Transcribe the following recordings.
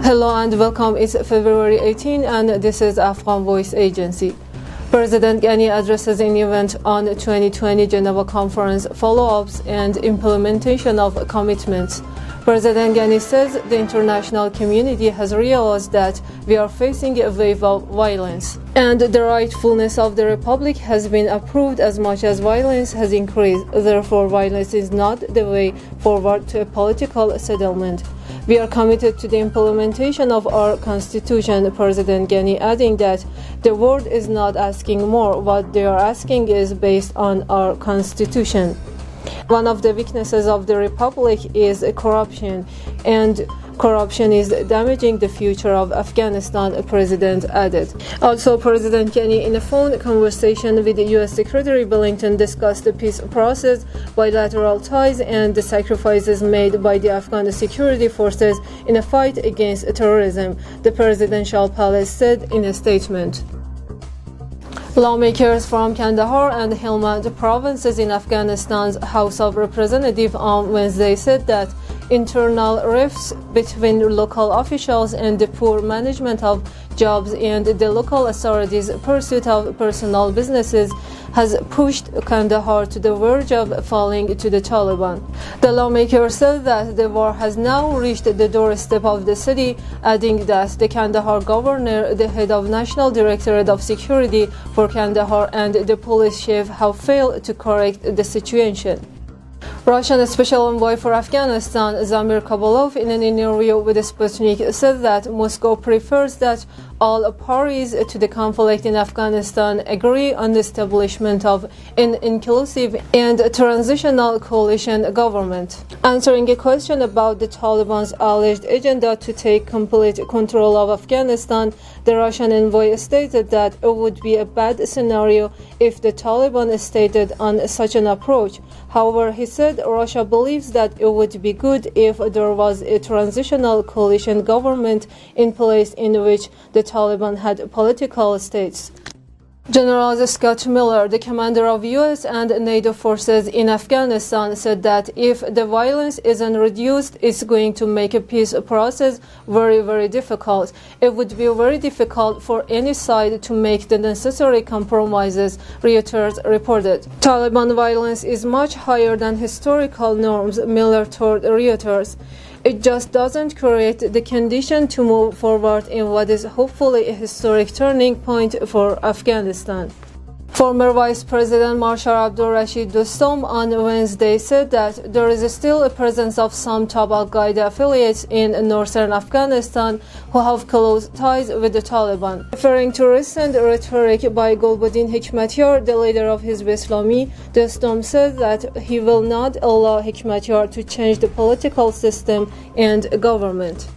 Hello and welcome. It's February 18 and this is Afghan Voice Agency. President Ghani addresses an event on 2020 Geneva Conference follow-ups and implementation of commitments. President Ghani says the international community has realized that we are facing a wave of violence, and the rightfulness of the Republic has been approved as much as violence has increased. Therefore, violence is not the way forward to a political settlement. We are committed to the implementation of our constitution, President Ghani adding that the world is not asking more. What they are asking is based on our constitution. One of the weaknesses of the Republic is corruption, and corruption is damaging the future of Afghanistan, the President added. Also, President Ghani, in a phone conversation with U.S. Secretary Blinken, discussed the peace process, bilateral ties, and the sacrifices made by the Afghan security forces in a fight against terrorism, the presidential palace said in a statement. Lawmakers from Kandahar and Helmand provinces in Afghanistan's House of Representatives on Wednesday said that internal rifts between local officials and the poor management of jobs and the local authorities' pursuit of personal businesses has pushed Kandahar to the verge of falling to the Taliban. The lawmaker said that the war has now reached the doorstep of the city, adding that the Kandahar governor, the head of National Directorate of Security for Kandahar, and the police chief have failed to correct the situation. Russian Special Envoy for Afghanistan, Zamir Kabulov, in an interview with Sputnik, said that Moscow prefers that all parties to the conflict in Afghanistan agree on the establishment of an inclusive and transitional coalition government. Answering a question about the Taliban's alleged agenda to take complete control of Afghanistan, the Russian envoy stated that it would be a bad scenario if the Taliban stated on such an approach. However, he said Russia believes that it would be good if there was a transitional coalition government in place in which the Taliban had political states. General Scott Miller, the commander of U.S. and NATO forces in Afghanistan, said that if the violence isn't reduced, it's going to make a peace process very, very difficult. It would be very difficult for any side to make the necessary compromises, Reuters reported. Taliban violence is much higher than historical norms, Miller told Reuters. It just doesn't create the condition to move forward in what is hopefully a historic turning point for Afghanistan. Former Vice President Marshal Abdul Rashid Dostum on Wednesday said that there is still a presence of some top al-Qaeda affiliates in northern Afghanistan who have close ties with the Taliban. Referring to recent rhetoric by Gulbuddin Hekmatyar, the leader of Hizb Islami, Dostum said that he will not allow Hekmatyar to change the political system and government.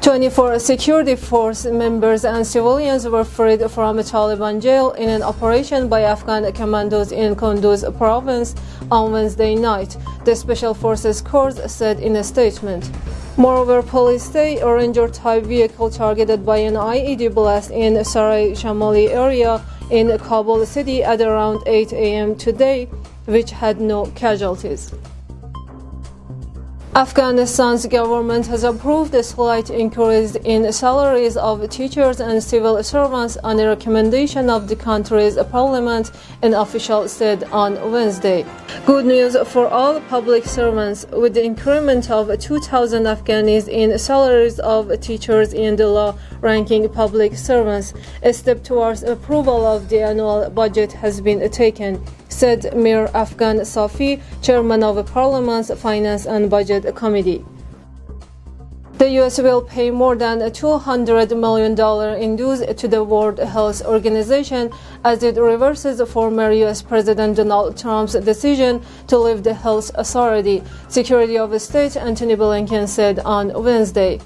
24 security force members and civilians were freed from a Taliban jail in an operation by Afghan commandos in Kunduz province on Wednesday night, the Special Forces Corps said in a statement. Moreover, police say a Ranger-type vehicle targeted by an IED blast in Sarai Shamali area in Kabul city at around 8 a.m. today, which had no casualties. Afghanistan's government has approved a slight increase in salaries of teachers and civil servants on a recommendation of the country's parliament, an official said on Wednesday. Good news for all public servants, with the increment of 2,000 Afghanis in salaries of teachers and the low-ranking public servants. A step towards approval of the annual budget has been taken, said Mir Afghan Safi, chairman of the Parliament's Finance and Budget Committee. The U.S. will pay more than $200 million in dues to the World Health Organization as it reverses former U.S. President Donald Trump's decision to leave the health authority, Secretary of State Antony Blinken said on Wednesday.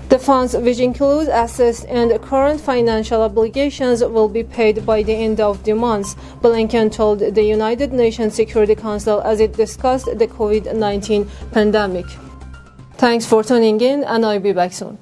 The funds, which include assets and current financial obligations, will be paid by the end of the month, Blinken told the United Nations Security Council as it discussed the COVID-19 pandemic. Thanks for tuning in, and I'll be back soon.